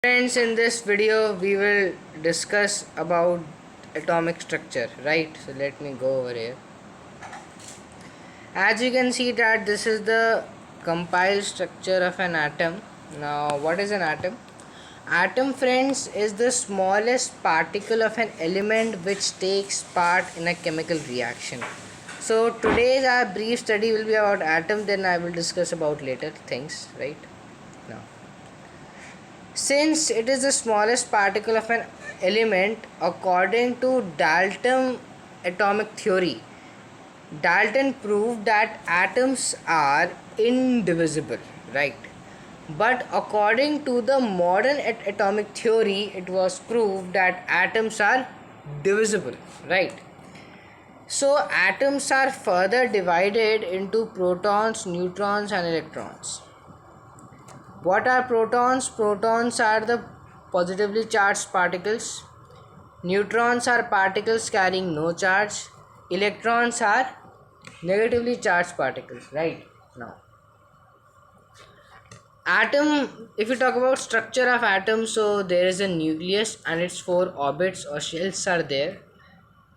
Friends, in this video we will discuss about atomic structure, right? So let me go over here. As you can see that this is the compiled structure of an atom. Now what is an atom? Atom, friends, is the smallest particle of an element which takes part in a chemical reaction. So today's our brief study will be about atom, then I will discuss about later things, right? Now, since it is the smallest particle of an element, according to Dalton atomic theory, Dalton proved that atoms are indivisible, right? But according to the modern atomic theory, it was proved that atoms are divisible, right? So, atoms are further divided into protons, neutrons, and electrons. What are protons? Protons are the positively charged particles. Neutrons are particles carrying no charge. Electrons are negatively charged particles, right? Now, atom, if you talk about structure of atom, so there is a nucleus and its four orbits or shells are there,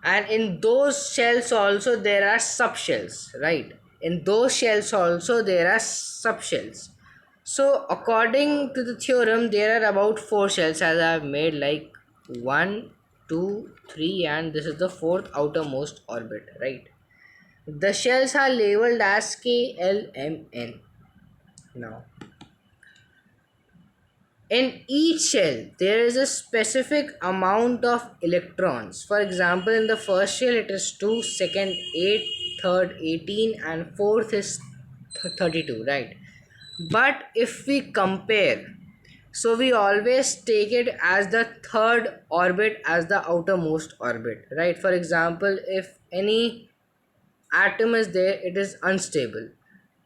and in those shells also there are subshells, right? In those shells also there are subshells. So according to the theorem, there are about four shells as I have made, like 1, 2, 3, and this is the fourth outermost orbit, right? The shells are labeled as K, L, M, N. Now, in each shell, there is a specific amount of electrons. For example, in the first shell, it is 2, second 8, third 18, and fourth is 32, right? But if we compare, so we always take it as the third orbit as the outermost orbit, right? For example, if any atom is there, it is unstable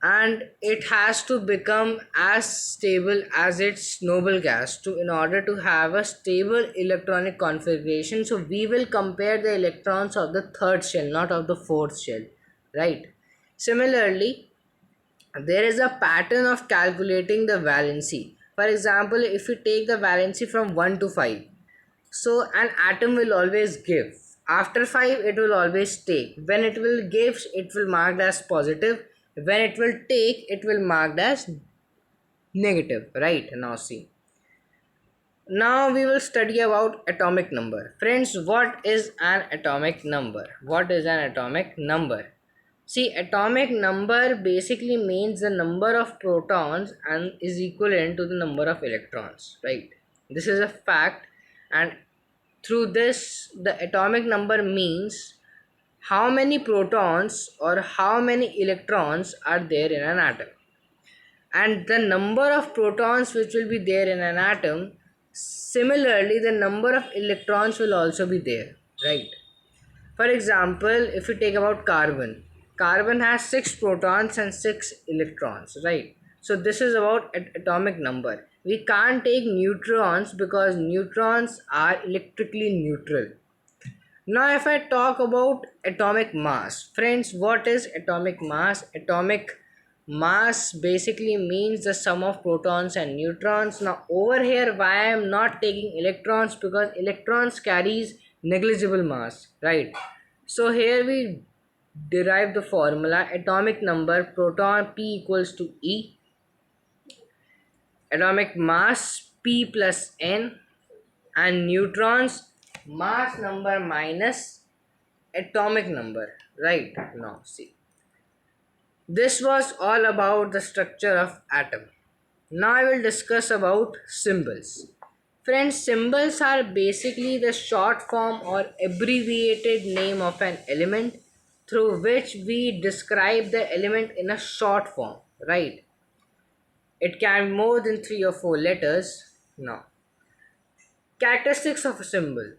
and it has to become as stable as its noble gas to in order to have a stable electronic configuration. So we will compare the electrons of the third shell, not of the fourth shell, right? Similarly, there is a pattern of calculating the valency. For example, if we take the valency from 1 to 5, so an atom will always give. After 5, it will always take. When it will give, it will marked as positive. When it will take, it will marked as negative. Right? Now see. Now we will study about atomic number. Friends, what is an atomic number? What is an atomic number? See, atomic number basically means the number of protons and is equivalent to the number of electrons, right? This is a fact, and through this, the atomic number means how many protons or how many electrons are there in an atom. And the number of protons which will be there in an atom, similarly, the number of electrons will also be there, right? For example, if we take about carbon, carbon has 6 protons and 6 electrons, right? So this is about atomic number. We can't take neutrons because neutrons are electrically neutral. Now if I talk about atomic mass, friends, what is atomic mass? Atomic mass basically means the sum of protons and neutrons. Now over here, why I am not taking electrons? Because electrons carries negligible mass, right? So here we derive the formula atomic number proton P equals to E, atomic mass P plus N, and neutrons mass number minus atomic number, right? Now see, this was all about the structure of atom. Now I will discuss about symbols. Friends, symbols are basically the short form or abbreviated name of an element through which we describe the element in a short form, right? It can be more than 3 or 4 letters. Now, characteristics of a symbol.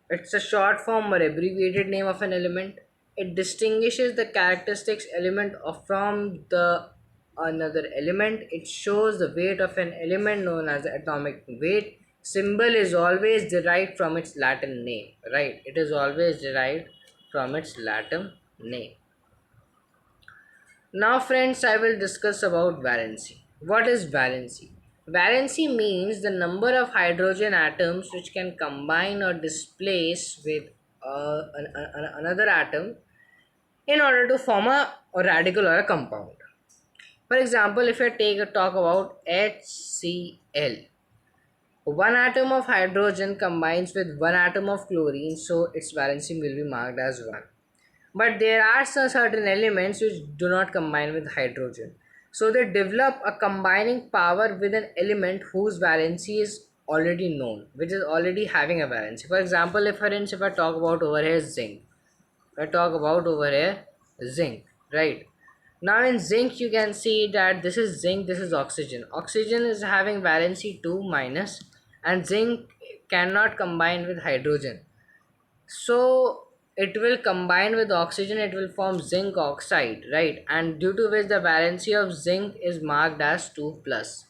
It's a short form or abbreviated name of an element. It distinguishes the characteristics element of from the another element. It shows the weight of an element known as the atomic weight. Symbol is always derived from its Latin name, right? It is always derived from its Latin name. Now friends, I will discuss about valency. What is valency? Valency means the number of hydrogen atoms which can combine or displace with another atom in order to form a radical or a compound. For example, if I talk about HCl, one atom of hydrogen combines with one atom of chlorine, so its valency will be marked as 1. But there are some certain elements which do not combine with hydrogen. So they develop a combining power with an element whose valency is already known, which is already having a valency. For example, if I talk about over here zinc, if I talk about over here zinc, right? Now in zinc you can see that this is zinc, this is oxygen. Oxygen is having valency 2 minus, and zinc cannot combine with hydrogen. So it will combine with oxygen, it will form zinc oxide, right? And due to which the valency of zinc is marked as 2 plus.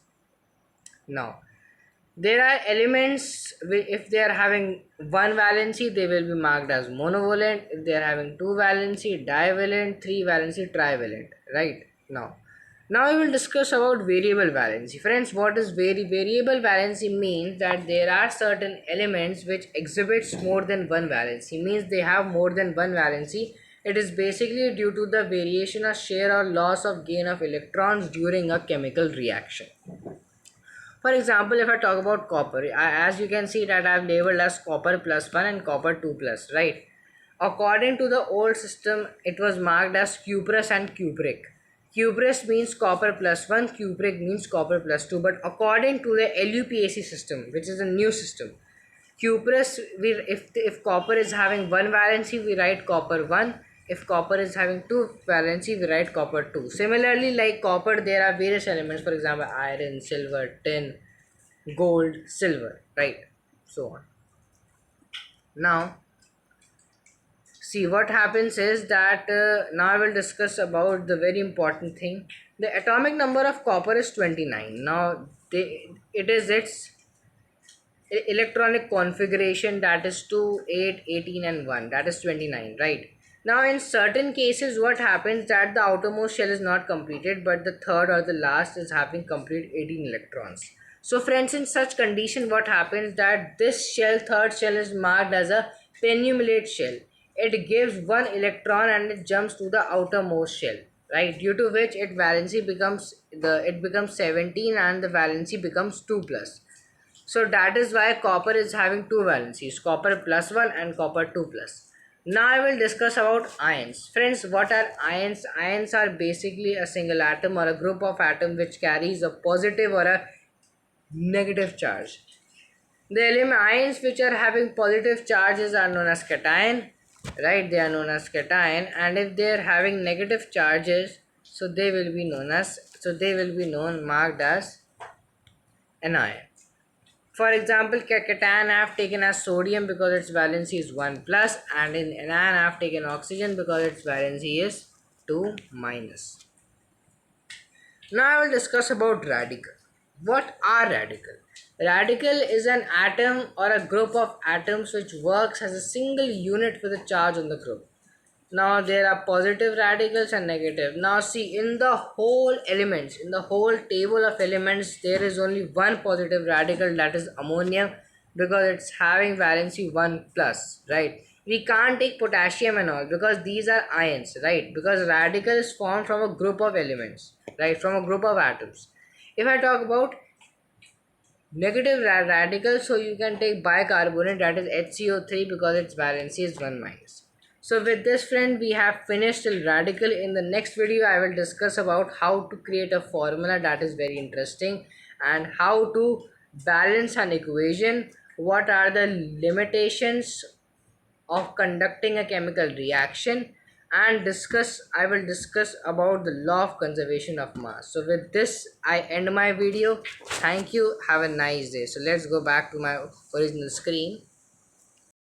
Now there are elements if they are having one valency they will be marked as monovalent. If they are having two valency, divalent, three valency, trivalent, right? Now we will discuss about variable valency. Friends, what is variable valency means that there are certain elements which exhibits more than one valency, means they have more than one valency. It is basically due to the variation or share or loss of gain of electrons during a chemical reaction. For example, if I talk about copper, as you can see that I have labeled as copper plus 1 and copper 2 plus, right? According to the old system, it was marked as cuprous and cupric. Cuprous means copper plus 1, cupric means copper plus 2. But according to the LUPAC system, which is a new system, cuprous, if copper is having one valency, we write copper 1. If copper is having two valency, we write copper 2. Similarly, like copper, there are various elements, for example, iron, silver, tin, gold, silver, right? So on. Now, see what happens is that now I will discuss about the very important thing. The atomic number of copper is 29. Now, it is its electronic configuration, that is 2, 8, 18 and 1, that is 29, right? Now in certain cases what happens that the outermost shell is not completed, but the third or the last is having complete 18 electrons. So friends, in such condition what happens that this shell, third shell, is marked as a penultimate shell. It gives one electron and it jumps to the outermost shell, right? Due to which it valency becomes 17 and the valency becomes 2 plus. So that is why copper is having two valencies, copper plus 1 and copper 2 plus. Now I will discuss about ions. Friends, what are ions? Ions are basically a single atom or a group of atoms which carries a positive or a negative charge. The element ions which are having positive charges are known as cation, right? They are known as cation, and if they are having negative charges, so they will be marked as anion. For example, cation I have taken as sodium because its valency is 1 plus, and in anion I have taken oxygen because its valency is 2 minus. Now I will discuss about radical. What are radical? Radical is an atom or a group of atoms which works as a single unit with a charge on the group. Now there are positive radicals and negative. Now see, in the whole table of elements, there is only one positive radical, that is ammonium, because it's having valency 1 plus, right? We can't take potassium and all because these are ions, right? Because radical is formed from a group of elements, right? From a group of atoms. If I talk about negative radical, so you can take bicarbonate, that is HCO3, because its valency is 1 minus. So with this friend, we have finished till radical. In the next video I will discuss about how to create a formula, that is very interesting, and how to balance an equation, what are the limitations of conducting a chemical reaction, and I will discuss about the law of conservation of mass. So with this I end my video. Thank you, have a nice day. So let's go back to my original screen.